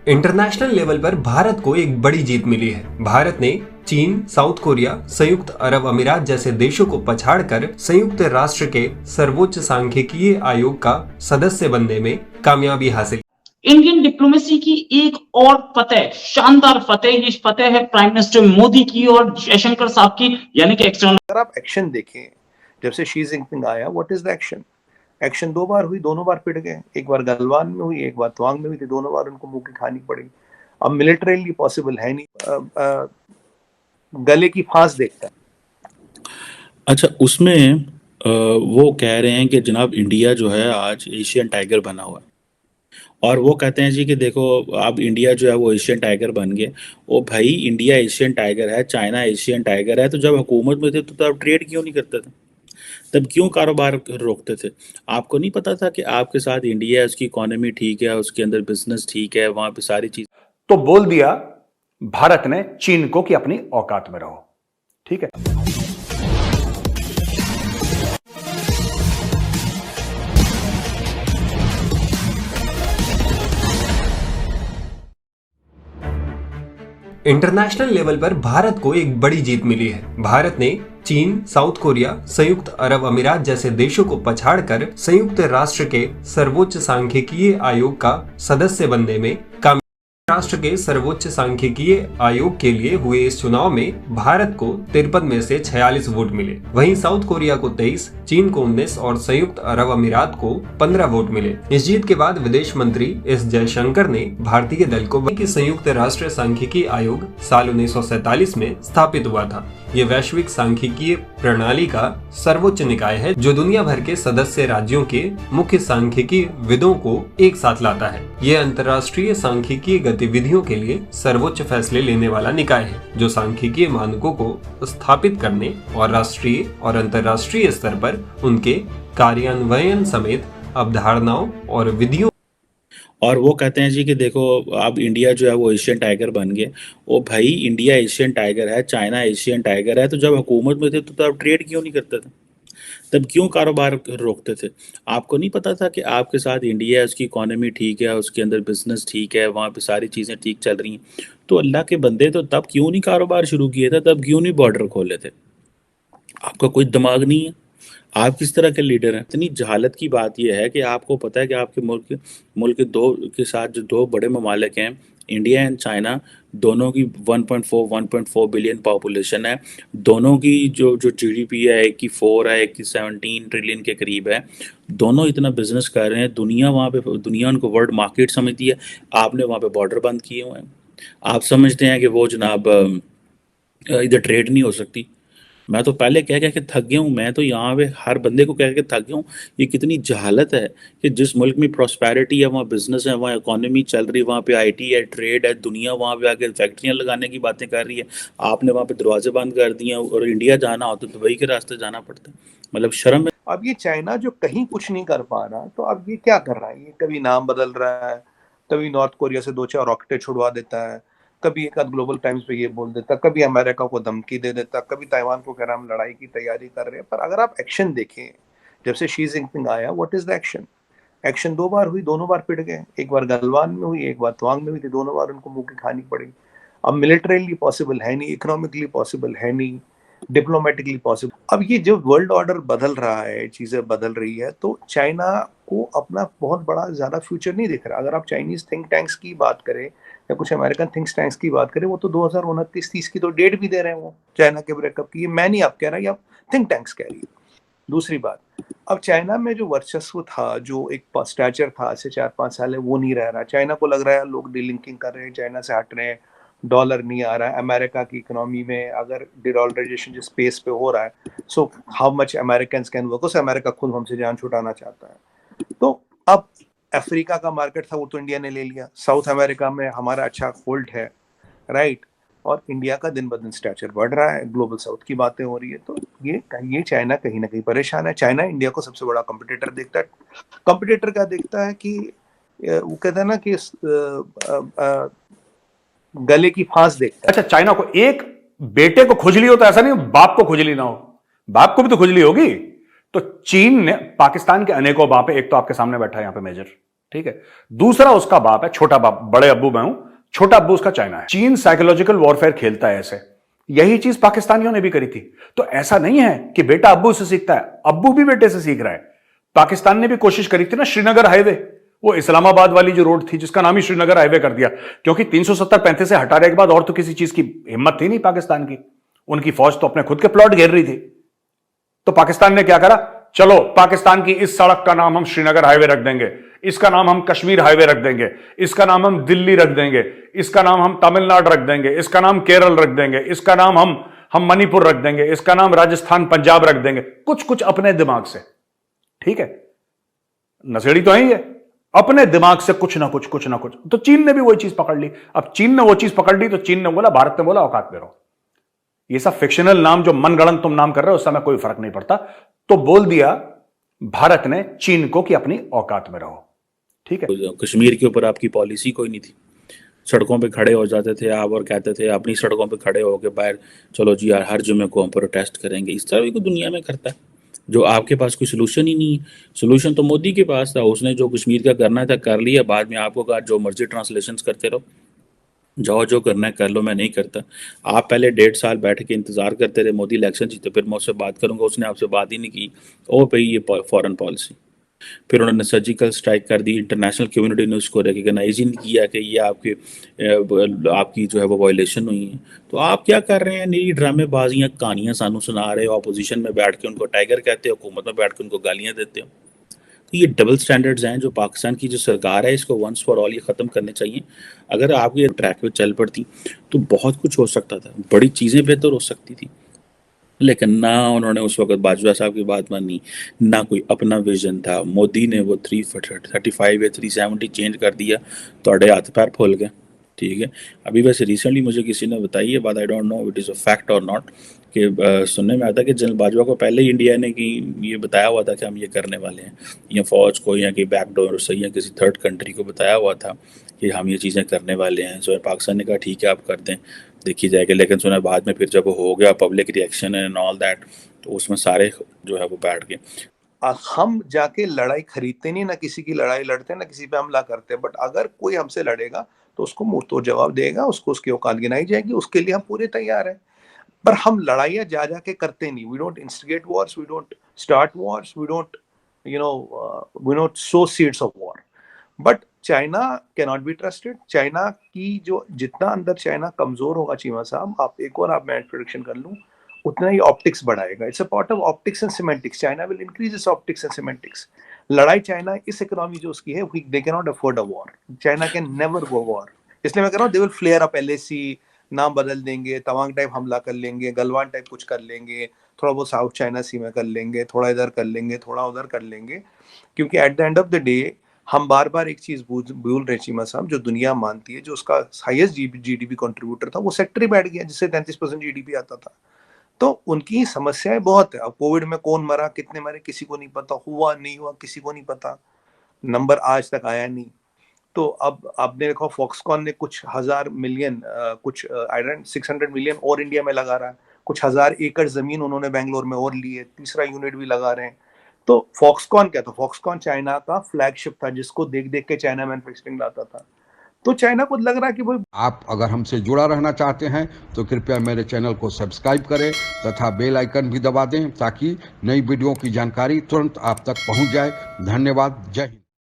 International level पर भारत को एक बड़ी जीत मिली है। भारत ने चीन, साउथ कोरिया, संयुक्त अरब अमीरात जैसे देशों को पछाड़कर संयुक्त राष्ट्र के सर्वोच्च सांख्यिकीय आयोग का सदस्य बनने में कामयाबी हासिल। इंडियन डिप्लोमेसी की एक और फतेह, शानदार फतेह, ये फतेह है प्राइम मिनिस्टर मोदी की और जयशंकर साहब की, यानी कि एक्सटर्नल। अगर आप एक्शन देखें, जब से शी जिनपिंग आया, what is the action? Action 2 बार हुई, दोनों बार पिट गए। एक बार गलवान में हुई, एक बार तवांग में हुई थी, दोनों बार उनको मुंह की खानी पड़ी। अब मिलिटरीली पॉसिबल है नहीं, गले की फांस देखता है। अच्छा, उसमें वो कह रहे हैं कि जनाब इंडिया जो है आज एशियन टाइगर बना हुआ है, और वो कहते हैं जी कि देखो अब इंडिया जो है वो एशियन टाइगर बन गए। ओ भाई, इंडिया एशियन टाइगर है, चाइना एशियन टाइगर है, तो जब हुकूमत में थे तो तब ट्रेड क्यों नहीं करते थे? तब क्यों कारोबार रोकते थे? आपको नहीं पता था कि आपके साथ इंडिया है, उसकी इकोनॉमी ठीक है, उसके अंदर बिजनेस ठीक है, वहाँ पे सारी चीज। तो बोल दिया भारत ने चीन को कि अपनी औकात में रहो। ठीक है। इंटरनेशनल लेवल पर भारत को एक बड़ी जीत मिली है। भारत ने चीन, साउथ कोरिया, संयुक्त अरब अमीरात जैसे देशों को पछाड़कर संयुक्त राष्ट्र के सर्वोच्च सांख्यिकीय आयोग का सदस्य बनने में कामयाब। राष्ट्र के सर्वोच्च सांख्यिकीय आयोग के लिए हुए इस चुनाव में भारत को 53 में से 46 वोट मिले। वहीं साउथ कोरिया को 23, चीन को 19 और संयुक्त अरब अमीरात को 15 वोट मिले। इस जीत के बाद विदेश मंत्री एस जयशंकर ने भारतीय दल को कि संयुक्त राष्ट्र सांख्यिकीय आयोग साल 1947 में स्थापित हुआ था। ये वैश्विक सांख्यिकीय प्रणाली का सर्वोच्च निकाय है जो दुनिया भर के सदस्य राज्यों के मुख्य सांख्यिकी विदों को एक साथ लाता है। ये अंतर्राष्ट्रीय सांख्यिकीय गतिविधियों के लिए सर्वोच्च फैसले लेने वाला निकाय है जो सांख्यिकीय मानकों को स्थापित करने और राष्ट्रीय और अंतर्राष्ट्रीय स्तर पर उनके कार्यान्वयन समेत अवधारणाओं और विधियों। और वो कहते हैं जी कि देखो अब इंडिया जो है वो एशियन टाइगर बन गए। ओ भाई, इंडिया एशियन टाइगर है, चाइना एशियन टाइगर है, तो जब हुकूमत में थे तो तब ट्रेड क्यों नहीं करते थे? तब क्यों कारोबार रोकते थे? आपको नहीं पता था कि आपके साथ इंडिया है, उसकी इकोनॉमी ठीक है, उसके अंदर बिजनेस ठीक है, वहाँ पे सारी चीज़ें ठीक चल रही हैं, तो अल्लाह के बंदे तो तब क्यों नहीं कारोबार शुरू किए थे? तब क्यों नहीं बॉर्डर खोले थे? आपका कोई दिमाग नहीं है? आप किस तरह के लीडर हैं? इतनी जहालत की बात यह है कि आपको पता है कि आपके मुल्क दो के साथ जो दो बड़े ममालिक हैं, इंडिया एंड चाइना, दोनों की 1.4 बिलियन पॉपुलेशन है। दोनों की जो जीडीपी है, एक की 4 है, एक की 17 ट्रिलियन के करीब है। दोनों इतना बिजनेस कर रहे हैं, दुनिया उनको वर्ल्ड मार्केट समझती है। आपने वहाँ पे बॉर्डर बंद किए हुए हैं। आप समझते हैं कि वो जनाब इधर ट्रेड नहीं हो सकती। मैं तो पहले कह कह के थक गया हूँ। मैं तो यहाँ पे हर बंदे को कह के थक गया हूँ। ये कितनी जहालत है कि जिस मुल्क में प्रॉस्पेरिटी है, वहाँ बिजनेस है, वहाँ इकोनॉमी चल रही है, वहाँ पे आईटी है, ट्रेड है, दुनिया वहाँ पे आके फैक्ट्रियाँ लगाने की बातें कर रही है। आपने वहाँ पे दरवाजे बंद कर दिए और इंडिया जाना हो तो दुबई के रास्ते जाना पड़ता है। मतलब शर्म है। अब ये चाइना जो कहीं कुछ नहीं कर पा रहा, तो अब ये क्या कर रहा है? ये कभी नाम बदल रहा है, कभी नॉर्थ कोरिया से 2-4 रॉकेटें छुड़वा देता है, कभी एक आध ग्लोबल टाइम्स पे ये बोल देता, कभी अमेरिका को धमकी दे देता, कभी ताइवान को कह रहा हम लड़ाई की तैयारी कर रहे हैं। पर अगर आप एक्शन देखें, जब से शी जिनपिंग आया, what is the action? Action 2 बार हुई, दोनों बार पिट गए। एक बार गलवान में हुई, एक बार तवांग में हुई थी, दोनों बार उनको मुंह की खानी पड़ी। अब मिलिटरीली पॉसिबल है नहीं, इकोनॉमिकली पॉसिबल है नहीं, डिप्लोमेटिकली पॉसिबल। अब ये जो वर्ल्ड ऑर्डर बदल रहा है, चीजें बदल रही है, तो चाइना को अपना बहुत बड़ा ज्यादा फ्यूचर नहीं दिख रहा। अगर आप चाइनीज थिंक टैंक्स की बात करें या कुछ अमेरिकन थिंक टैंक्स की बात करें, वो तो 2029-30 की तो डेट भी दे रहे हैं वो चाइना के ब्रेकअप की। ये मैं नहीं आप कह रहा, ये आप थिंक टैंक्स कह रही है। दूसरी बात, अब चाइना में जो वर्चस्व था, जो एक स्टैचर था आज से 4-5 साल है, वो नहीं रह रहा। चाइना को लग रहा है लोग डीलिंकिंग कर रहे हैं, चाइना से हट रहे हैं, डॉलर नहीं आ रहा है। अमेरिका की इकोनॉमी में अगर डिडॉलराइजेशन जिस पेस पे हो रहा है, so how much Americans can work, उस अमेरिका खुद हमसे जान छुटाना चाहता है। तो अब अफ्रीका का मार्केट था, वो तो इंडिया ने ले लिया। साउथ अमेरिका में हमारा अच्छा होल्ड है, राइट, और इंडिया का दिन ब दिन स्टैचर बढ़ रहा है, ग्लोबल साउथ की बातें हो रही है। तो ये चाइना कहीं ना कहीं परेशान है। चाइना इंडिया को सबसे बड़ा कंपटीटर देखता है। कंपटीटर क्या देखता है कि वो कहता है ना कि गले की फांस देखता है। अच्छा, चाइना को एक बेटे को खुजली हो तो ऐसा नहीं बाप को खुजली ना हो, बाप को भी तो खुजली होगी। तो चीन ने पाकिस्तान के अनेकों बाप है, एक तो आपके सामने बैठा है यहां पे मेजर, ठीक है। दूसरा उसका बाप है, छोटा बाप, बड़े अब्बू मैं हूं, छोटा अब्बू उसका चाइना है। चीन साइकोलॉजिकल वॉरफेयर खेलता है ऐसे, यही चीज पाकिस्तानियों ने भी करी थी। तो ऐसा नहीं है कि बेटा अब्बू से सीखता है, अब्बू भी बेटे से सीख रहा है। पाकिस्तान ने भी कोशिश करी थी ना, श्रीनगर हाईवे, वो इस्लामाबाद वाली जो रोड थी जिसका नाम ही श्रीनगर हाईवे कर दिया, क्योंकि 370-35 से हटाने के बाद और तो किसी चीज की हिम्मत थी नहीं पाकिस्तान की। उनकी फौज तो अपने खुद के प्लॉट घेर रही थी। तो पाकिस्तान ने क्या करा, चलो पाकिस्तान की इस सड़क का नाम हम श्रीनगर हाईवे रख देंगे, इसका नाम हम कश्मीर हाईवे रख देंगे, इसका नाम हम दिल्ली रख देंगे, इसका नाम हम तमिलनाडु रख देंगे, इसका नाम केरल रख देंगे, इसका नाम हम मणिपुर रख देंगे, इसका नाम राजस्थान पंजाब रख देंगे, कुछ कुछ अपने दिमाग से। ठीक है, नशेड़ी तो है ही है, अपने दिमाग से कुछ ना कुछ। तो चीन ने भी वही चीज पकड़ ली। अब चीन ने वो चीज पकड़ ली तो चीन ने बोला, भारत ने बोला औकात में रहो। ये सब फिक्शनल नाम जो मनगढ़ंत तुम नाम कर रहे हो उससे हमें कोई फर्क नहीं पड़ता। तो बोल दिया भारत ने चीन को कि अपनी औकात में रहो। ठीक है, कश्मीर के ऊपर आपकी पॉलिसी कोई नहीं थी, सड़कों पे खड़े हो जाते थे आप और कहते थे अपनी सड़कों पे खड़े होकर बाहर, चलो जी यार हर जुम्मे को हम प्रोटेस्ट करेंगे। इस तरह भी कोई दुनिया में करता है, जो आपके पास कोई सोल्यूशन ही नहीं है। सोल्यूशन तो मोदी के पास था, उसने जो कश्मीर का करना था कर लिया, बाद में आपको कहा जो मर्जी ट्रांसलेशंस करते रहो, जाओ जो करना है कर लो, मैं नहीं करता। आप पहले 1.5 साल बैठ के इंतजार करते रहे, मोदी इलेक्शन जीते फिर मैं उससे बात करूंगा, उसने आपसे बात ही नहीं की। ओ भाई ये फॉरेन पॉलिसी। फिर उन्होंने सर्जिकल स्ट्राइक कर दी, इंटरनेशनल कम्युनिटी ने उसको रिकग्नाइज ही नहीं किया कि ये आपकी जो है वो वायलेशन हुई है। तो आप क्या कर रहे हैं, नई ड्रामेबाजियाँ कहानियाँ सानू सुना रहे हो, अपोजिशन में बैठ के उनको टाइगर कहते हो, हुकूमत में बैठ के उनको गालियाँ देते हो। तो ये डबल स्टैंडर्ड्स हैं जो पाकिस्तान की जो सरकार है, इसको वंस फॉर ऑल ये ख़त्म करने चाहिए। अगर आप ये ट्रैक पे चल पड़ती तो बहुत कुछ हो सकता था, बड़ी चीज़ें बेहतर हो सकती थी, लेकिन ना उन्होंने उस वक्त बाजवा साहब की बात मानी, ना कोई अपना विजन था। मोदी ने वो 335 या 370 चेंज कर दिया, थोड़े हाथ पैर फूल गए। ठीक है, अभी वैसे रिसेंटली मुझे किसी ने बताई है बात, I don't know it is a fact और नॉट, कि सुनने में आता है कि जनरल बाजवा को पहले ही इंडिया ने कि ये बताया हुआ था कि हम ये करने वाले हैं, या फौज को या कि बैकडोर से या किसी थर्ड कंट्री को बताया हुआ था कि हम ये चीज़ें करने वाले हैं। सो पाकिस्तान ने कहा ठीक है आप कर दें, देखी जाएगी। लेकिन सुना बाद में फिर जब वो हो गया public reaction and all that, तो उसमें सारे जो है वो बैठ गए। हम जाके लड़ाई खरीदते नहीं, ना किसी की लड़ाई लड़ते, ना किसी पे हमला करते, बट अगर कोई हमसे लड़ेगा तो उसको मुंह तोड़ जवाब देगा, उसको उसकी औकात गिनाई जाएगी, उसके लिए हम पूरे तैयार हैं। पर हम लड़ाइयाँ जा के करते नहीं। We don't instigate wars, we don't start wars, we don't sow seeds of war. But China can not be trusted. China की जो जितना अंदर चाइना कमजोर होगा चीमा साहब, आप एक और मैं प्रेडिक्शन कर लूं, उतना ही ऑप्टिक्स बढ़ाएगा। It's a part of optics and semantics. China will increase its optics and semantics. लड़ाई चाइना इस इकोनॉमी जो उसकी है, they can not afford a war. China can never go war. इसलिए मैं कह रहा हूँ they will flare up LAC, नाम बदल देंगे, तवांग टाइप हमला कर लेंगे, गलवान टाइप कुछ कर लेंगे, थोड़ा बहुत साउथ चाइना सी में कर लेंगे, थोड़ा इधर कर लेंगे, थोड़ा उधर कर लेंगे। क्योंकि at the end of the day हम बार बार एक चीज भूल रहे चीमा साहब, जो दुनिया मानती है, जो उसका हाईएस्ट GDP कंट्रीब्यूटर था वो सेक्टर ही बैठ गया जिससे 33% GDP आता था। तो उनकी समस्याएं बहुत है। अब कोविड में कौन मरा, कितने मरे, किसी को नहीं पता, हुआ नहीं हुआ किसी को नहीं पता, नंबर आज तक आया नहीं। तो अब आपने देखा फॉक्सकॉन ने कुछ 1000 मिलियन, कुछ 600 मिलियन और इंडिया में लगा रहा है, कुछ 1000 एकड़ जमीन उन्होंने बेंगलोर में और ली है, तीसरा यूनिट भी लगा रहे हैं। तो फॉक्सकॉन क्या था? फॉक्सकॉन चाइना का फ्लैगशिप था, जिसको देख देख के चाइना मैन्युफैक्चरिंग लाता था। तो चाइना को लग रहा है कि भाई, आप अगर हमसे जुड़ा रहना चाहते हैं तो कृपया मेरे चैनल को सब्सक्राइब करें तथा बेल आइकन भी दबा दें, ताकि नई वीडियो की जानकारी तुरंत आप तक पहुंच जाए। धन्यवाद। जय हिंद।